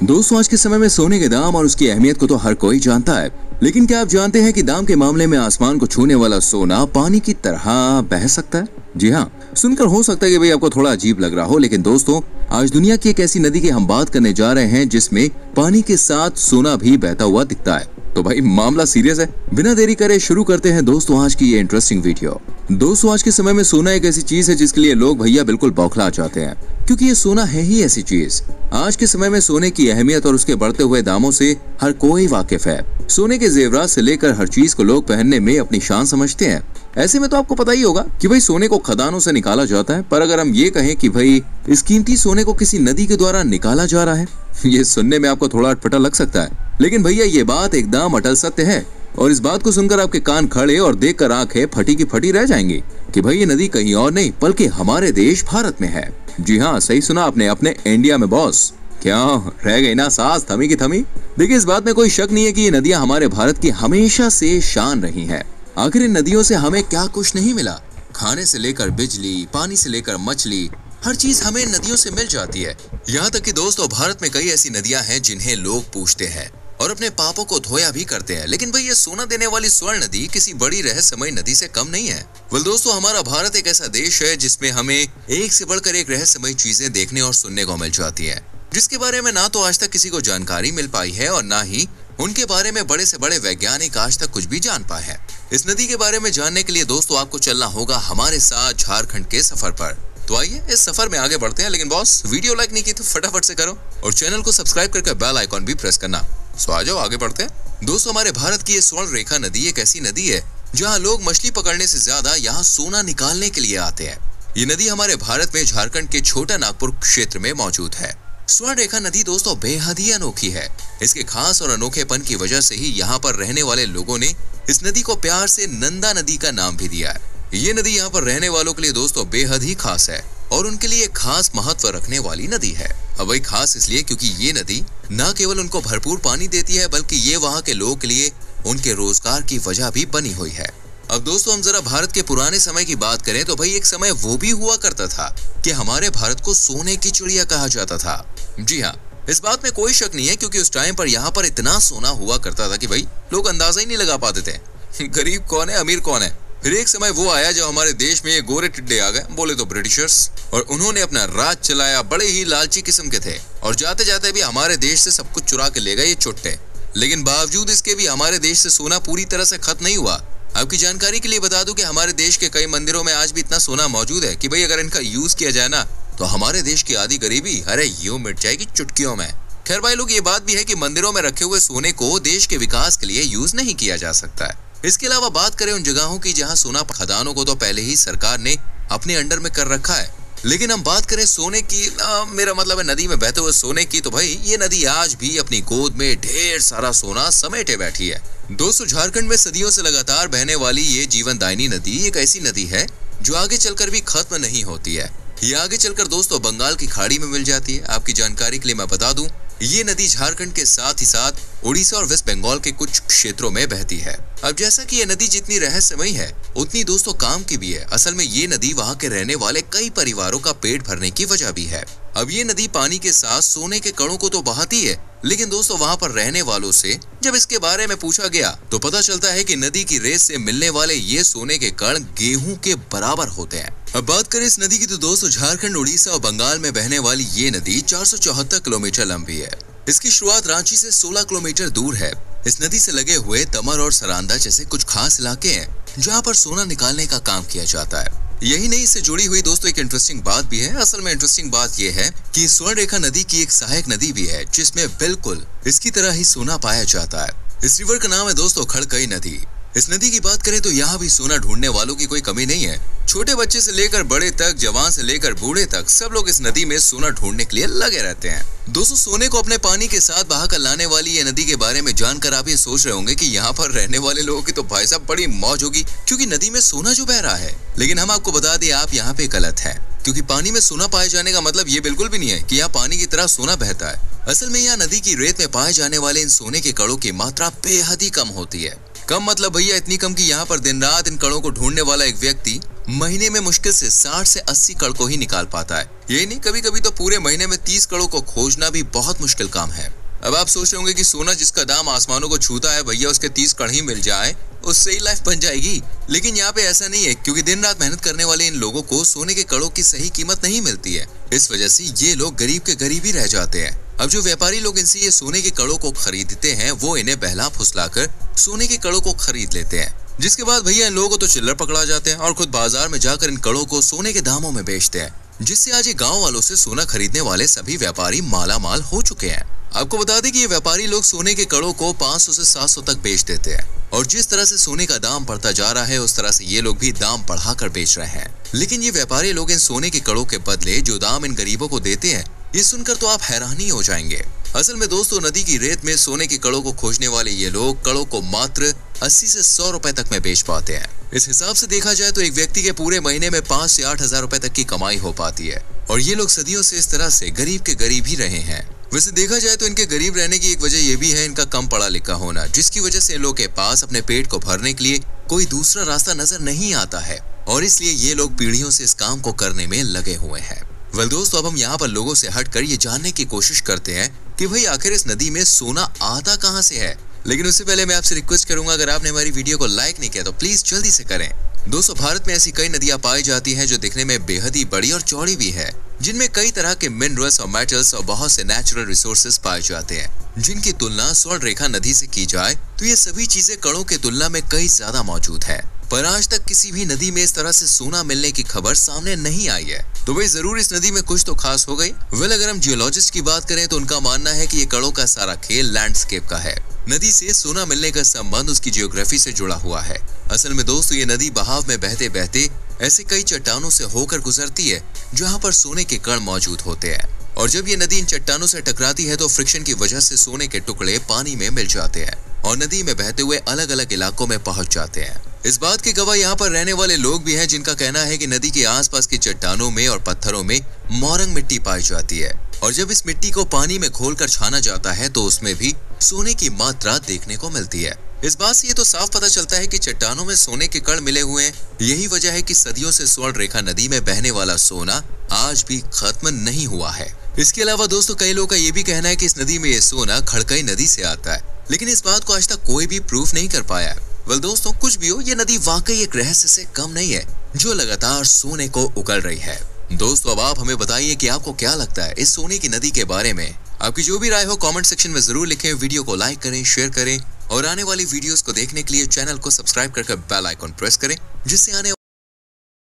दोस्तों, आज के समय में सोने के दाम और उसकी अहमियत को तो हर कोई जानता है, लेकिन क्या आप जानते हैं कि दाम के मामले में आसमान को छूने वाला सोना पानी की तरह बह सकता है? जी हाँ, सुनकर हो सकता है कि भाई आपको थोड़ा अजीब लग रहा हो, लेकिन दोस्तों आज दुनिया की एक ऐसी नदी की हम बात करने जा रहे हैं जिसमें पानी के साथ सोना भी बहता हुआ दिखता है। तो भाई मामला सीरियस है। बिना देरी करे शुरू करते हैं दोस्तों आज की ये इंटरेस्टिंग वीडियो। दोस्तों, आज के समय में सोना एक ऐसी चीज है जिसके लिए लोग भैया बिल्कुल बौखला जाते हैं, क्योंकि ये सोना है ही ऐसी चीज। आज के समय में सोने की अहमियत और उसके बढ़ते हुए दामों से हर कोई वाकिफ है। सोने के जेवरात से लेकर हर चीज को लोग पहनने में अपनी शान समझते हैं। ऐसे में तो आपको पता ही होगा कि भाई सोने को खदानों से निकाला जाता है, पर अगर हम ये कहें कि भाई इस कीमती सोने को किसी नदी के द्वारा निकाला जा रहा है, ये सुनने में आपको थोड़ा अटपटा लग सकता है, लेकिन भैया ये बात एकदम अटल सत्य है। और इस बात को सुनकर आपके कान खड़े और देखकर आंखें फटी की फटी रह जाएंगी कि भाई ये नदी कहीं और नहीं बल्कि हमारे देश भारत में है। जी हाँ, सही सुना आपने, अपने इंडिया में बॉस। क्या रह गई ना सांस थमी की थमी? देखिए, इस बात में कोई शक नहीं है कि ये नदियां हमारे भारत की हमेशा से शान रही हैं। आखिर इन नदियों से हमें क्या कुछ नहीं मिला। खाने से लेकर बिजली, पानी से लेकर मछली, हर चीज हमें नदियों से मिल जाती है। यहाँ तक कि दोस्तों भारत में कई ऐसी नदियां हैं जिन्हें लोग पूजते हैं और अपने पापों को धोया भी करते हैं, लेकिन भाई ये सोना देने वाली स्वर्ण नदी किसी बड़ी रहस्यमय नदी से कम नहीं है। वेल दोस्तों, हमारा भारत एक ऐसा देश है जिसमें हमें एक से बढ़कर एक रहस्यमय चीजें देखने और सुनने को मिल जाती है, जिसके बारे में ना तो आज तक किसी को जानकारी मिल पाई है और ना ही उनके बारे में बड़े से बड़े वैज्ञानिक आज तक कुछ भी जान पाए हैं। इस नदी के बारे में जानने के लिए दोस्तों आपको चलना होगा हमारे साथ झारखंड के सफर पर। तो आइए इस सफर में आगे बढ़ते हैं, लेकिन बॉस वीडियो लाइक नहीं की तो फटाफट से करो और चैनल को सब्सक्राइब करके बेल आइकॉन भी प्रेस करना। सो आ जाओ आगे बढ़ते हैं। दोस्तों, हमारे भारत की ये स्वर्ण रेखा नदी एक ऐसी नदी है जहाँ लोग मछली पकड़ने से ज्यादा यहाँ सोना निकालने के लिए आते हैं। ये नदी हमारे भारत में झारखंड के छोटा नागपुर क्षेत्र में मौजूद है। स्वर्ण रेखा नदी दोस्तों बेहद ही अनोखी है। इसके खास और अनोखेपन की वजह से ही यहाँ पर रहने वाले लोगों ने इस नदी को प्यार से नंदा नदी का नाम भी दिया है। ये नदी यहाँ पर रहने वालों के लिए दोस्तों बेहद ही खास है और उनके लिए खास महत्व रखने वाली नदी है। अब वही खास इसलिए क्योंकि ये नदी न केवल उनको भरपूर पानी देती है, बल्कि ये वहाँ के लोगों के लिए उनके रोजगार की वजह भी बनी हुई है। अब दोस्तों हम जरा भारत के पुराने समय की बात करें तो भाई एक समय वो भी हुआ करता था कि हमारे भारत को सोने की चिड़िया कहा जाता था। जी हाँ, इस बात में कोई शक नहीं है, क्योंकि उस टाइम पर यहाँ पर इतना सोना हुआ करता था कि भाई लोग अंदाजा ही नहीं लगा पाते थे गरीब कौन है अमीर कौन है। फिर एक समय वो आया जब हमारे देश में ये गोरे टिड्डे आ गए, बोले तो ब्रिटिशर्स, और उन्होंने अपना राज चलाया। बड़े ही लालची किस्म के थे और जाते जाते भी हमारे देश से सब कुछ चुरा के ले गए ये चुट्टे। लेकिन बावजूद इसके भी हमारे देश से सोना पूरी तरह से खत्म नहीं हुआ। आपकी जानकारी के लिए बता दूं कि हमारे देश के कई मंदिरों में आज भी इतना सोना मौजूद है कि भाई अगर इनका यूज किया जाए ना तो हमारे देश की आधी गरीबी अरे यूं मिट जाएगी चुटकियों में। खैर भाई लोग, ये बात भी है कि मंदिरों में रखे हुए सोने को देश के विकास के लिए यूज नहीं किया जा सकता है। इसके अलावा बात करें उन जगहों की जहां सोना खदानों को तो पहले ही सरकार ने अपने अंडर में कर रखा है, लेकिन हम बात करें सोने की, मेरा मतलब है नदी में बहते हुए सोने की, तो भाई ये नदी आज भी अपनी गोद में ढेर सारा सोना समेटे बैठी है। दोस्तों, झारखंड में सदियों से लगातार बहने वाली ये जीवनदायिनी नदी एक ऐसी नदी है जो आगे चलकर भी खत्म नहीं होती है। ये आगे चलकर दोस्तों बंगाल की खाड़ी में मिल जाती है। आपकी जानकारी के लिए मैं बता दूं, ये नदी झारखंड के साथ ही साथ उड़ीसा और वेस्ट बंगाल के कुछ क्षेत्रों में बहती है। अब जैसा कि ये नदी जितनी रहस्यमयी है उतनी दोस्तों काम की भी है। असल में ये नदी वहाँ के रहने वाले कई परिवारों का पेट भरने की वजह भी है। अब ये नदी पानी के साथ सोने के कणों को तो बहाती है, लेकिन दोस्तों वहाँ पर रहने वालों से जब इसके बारे में पूछा गया तो पता चलता है कि नदी की रेत से मिलने वाले ये सोने के कण गेहूं के बराबर होते हैं। अब बात करें इस नदी की तो दोस्तों झारखंड, उड़ीसा और बंगाल में बहने वाली ये नदी 474 किलोमीटर लंबी है। इसकी शुरुआत रांची से 16 किलोमीटर दूर है। इस नदी से लगे हुए तमर और सरांदा जैसे कुछ खास इलाके हैं जहाँ पर सोना निकालने का काम किया जाता है। यही नहीं, इससे जुड़ी हुई दोस्तों एक इंटरेस्टिंग बात भी है। असल में इंटरेस्टिंग बात यह है कि स्वर्ण रेखा नदी की एक सहायक नदी भी है जिसमें बिल्कुल इसकी तरह ही सोना पाया जाता है। इस रिवर का नाम है दोस्तों खड़कई नदी। इस नदी की बात करें तो यहाँ भी सोना ढूंढने वालों की कोई कमी नहीं है। छोटे बच्चे से लेकर बड़े तक, जवान से लेकर बूढ़े तक, सब लोग इस नदी में सोना ढूंढने के लिए लगे रहते हैं। दोस्तों, सोने को अपने पानी के साथ बहाकर लाने वाली ये नदी के बारे में जानकर आप ये सोच रहे होंगे कि यहाँ पर रहने वाले लोगों की तो भाई साहब बड़ी मौज होगी, क्योंकि नदी में सोना जो बह रहा है। लेकिन हम आपको बता दें, आप यहाँ पे गलत है, क्योंकि पानी में सोना पाए जाने का मतलब ये बिल्कुल भी नहीं है कि यहाँ पानी की तरह सोना बहता है। असल में यहाँ नदी की रेत में पाए जाने वाले इन सोने के कणों की मात्रा बेहद ही कम होती है। कम मतलब भैया इतनी कम कि यहाँ पर दिन रात इन कणों को ढूंढने वाला एक व्यक्ति महीने में मुश्किल से 60 से 80 कण को ही निकाल पाता है। यही नहीं, कभी कभी तो पूरे महीने में 30 कणों को खोजना भी बहुत मुश्किल काम है। अब आप सोच रहे होंगे कि सोना जिसका दाम आसमानों को छूता है, भैया उसके 30 कण ही मिल जाए उससे ही लाइफ बन जाएगी। लेकिन यहाँ पे ऐसा नहीं है, क्योंकि दिन रात मेहनत करने वाले इन लोगों को सोने के कणों की सही कीमत नहीं मिलती है। इस वजह से ये लोग गरीब के गरीब ही रह जाते हैं। अब जो व्यापारी लोग इनसे ये सोने के कणों को खरीदते हैं, वो इन्हें बहला फुसलाकर सोने के कणों को खरीद लेते हैं, जिसके बाद भैया इन लोगों को तो चिल्लर पकड़ा जाते हैं और खुद बाजार में जाकर इन कणों को सोने के दामों में बेचते हैं, जिससे आज ये गाँव वालों से सोना खरीदने वाले सभी व्यापारी माला माल हो चुके हैं। आपको बता दें कि ये व्यापारी लोग सोने के कणों को 500 से 700 तक बेच देते हैं, और जिस तरह से सोने का दाम बढ़ता जा रहा है उस तरह से ये लोग भी दाम बढ़ाकर बेच रहे हैं। लेकिन ये व्यापारी लोग इन सोने के कणों के बदले जो दाम इन गरीबों को देते हैं, ये सुनकर तो आप हैरान ही हो जाएंगे। असल में दोस्तों, नदी की रेत में सोने के कणों को खोजने वाले ये लोग कणों को मात्र 80 से 100 रुपए तक में बेच पाते हैं। इस हिसाब से देखा जाए तो एक व्यक्ति के पूरे महीने में 5 से 8 हजार रुपए तक की कमाई हो पाती है, और ये लोग सदियों से इस तरह से गरीब के गरीब ही रहे हैं। वैसे देखा जाए तो इनके गरीब रहने की एक वजह ये भी है इनका कम पढ़ा लिखा होना, जिसकी वजह से इन लोगों के पास अपने पेट को भरने के लिए कोई दूसरा रास्ता नजर नहीं आता है, और इसलिए ये लोग पीढ़ियों से इस काम को करने में लगे हुए हैं। वेल दोस्तों, अब हम यहाँ पर लोगों से हटकर ये जानने की कोशिश करते हैं कि भाई आखिर इस नदी में सोना आता कहाँ से है। लेकिन उससे पहले मैं आपसे रिक्वेस्ट करूंगा, अगर आपने हमारी वीडियो को लाइक नहीं किया तो प्लीज जल्दी से करें। दोस्तों, भारत में ऐसी कई नदियां पाई जाती हैं जो दिखने में बेहद ही बड़ी और चौड़ी भी है, जिनमें कई तरह के मिनरल्स और मेटल्स और बहुत से नेचुरल रिसोर्सेज पाए जाते हैं, जिनकी तुलना स्वर्ण रेखा नदी से की जाए तो ये सभी चीजें कणों की तुलना में कई ज्यादा मौजूद है। पर आज तक किसी भी नदी में इस तरह से सोना मिलने की खबर सामने नहीं आई है। तो भाई जरूर इस नदी में कुछ तो खास हो गई। वेल, अगर हम जियोलॉजिस्ट की बात करें तो उनका मानना है कि ये कणों का सारा खेल लैंडस्केप का है। नदी से सोना मिलने का संबंध उसकी जियोग्राफी से जुड़ा हुआ है। असल में दोस्तों, ये नदी बहाव में बहते बहते ऐसे कई चट्टानों से होकर गुजरती है जहाँ पर सोने के कण मौजूद होते हैं, और जब ये नदी इन चट्टानों से टकराती है तो फ्रिक्शन की वजह से सोने के टुकड़े पानी में मिल जाते हैं और नदी में बहते हुए अलग अलग इलाकों में पहुंच जाते हैं। इस बात के गवाह यहाँ पर रहने वाले लोग भी हैं, जिनका कहना है कि नदी के आसपास की चट्टानों में और पत्थरों में मोरंग मिट्टी पाई जाती है, और जब इस मिट्टी को पानी में घोलकर छाना जाता है तो उसमें भी सोने की मात्रा देखने को मिलती है। इस बात से ये तो साफ पता चलता है कि चट्टानों में सोने के कण मिले हुए हैं। यही वजह है कि सदियों से स्वर्ण रेखा नदी में बहने वाला सोना आज भी खत्म नहीं हुआ है। इसके अलावा दोस्तों, कई लोगों का ये भी कहना है कि इस नदी में ये सोना खड़कई नदी से आता है, लेकिन इस बात को आज तक कोई भी प्रूफ नहीं कर पाया। वेल दोस्तों, कुछ भी हो, ये नदी वाकई एक रहस्य से कम नहीं है जो लगातार सोने को उगल रही है। दोस्तों, अब आप हमें बताइए कि आपको क्या लगता है इस सोने की नदी के बारे में। आपकी जो भी राय हो कमेंट सेक्शन में जरूर लिखें। वीडियो को लाइक करें, शेयर करें, और आने वाली वीडियोस को देखने के लिए चैनल को सब्सक्राइब करके बेल आइकन प्रेस करें, जिससे आने